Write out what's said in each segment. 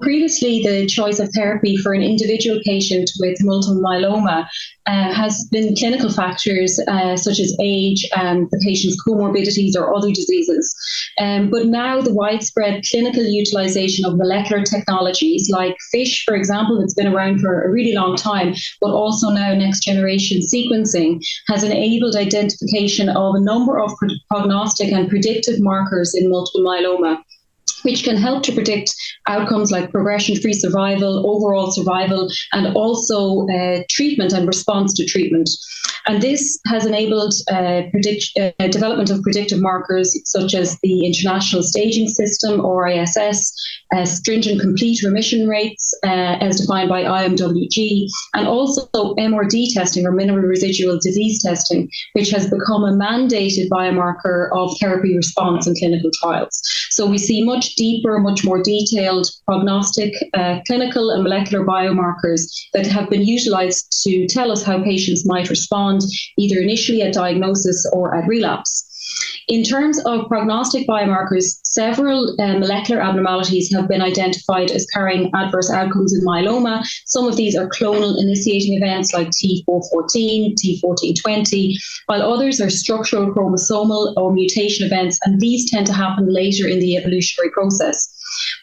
previously, the choice of therapy for an individual patient with multiple myeloma has been clinical factors such as age and the patient's comorbidities or other diseases. But now the widespread clinical utilization of molecular technologies like FISH, for example, that's been around for a really long time, but also now next generation sequencing, has enabled identification of a number of prognostic and predictive markers in multiple myeloma, which can help to predict outcomes like progression-free survival, overall survival, and also treatment and response to treatment. And this has enabled development of predictive markers such as the International Staging System, or ISS, stringent complete remission rates as defined by IMWG, and also MRD testing, or minimal residual disease testing, which has become a mandated biomarker of therapy response in clinical trials. So we see much deeper, much more detailed prognostic, clinical and molecular biomarkers that have been utilized to tell us how patients might respond, either initially at diagnosis or at relapse. In terms of prognostic biomarkers, several molecular abnormalities have been identified as carrying adverse outcomes in myeloma. Some of these are clonal initiating events like T414, T1420, while others are structural chromosomal or mutation events, and these tend to happen later in the evolutionary process.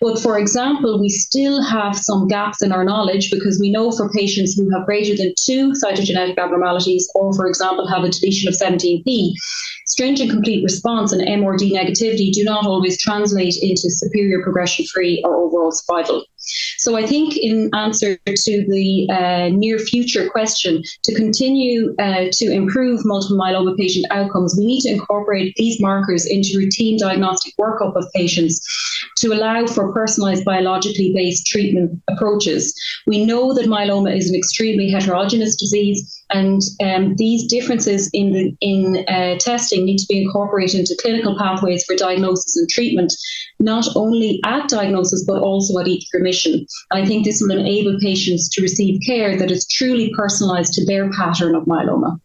But for example, we still have some gaps in our knowledge, because we know for patients who have greater than 2 cytogenetic abnormalities, or for example have a deletion of 17p, stringent complete response and MRD negativity do not always translate into superior progression-free or overall survival. So I think, in answer to the near future question, to continue to improve multiple myeloma patient outcomes, we need to incorporate these markers into routine diagnostic workup of patients to allow for personalized biologically based treatment approaches. We know that myeloma is an extremely heterogeneous disease, and these differences in testing need to be incorporated into clinical pathways for diagnosis and treatment, not only at diagnosis, but also at each remission. I think this will enable patients to receive care that is truly personalized to their pattern of myeloma.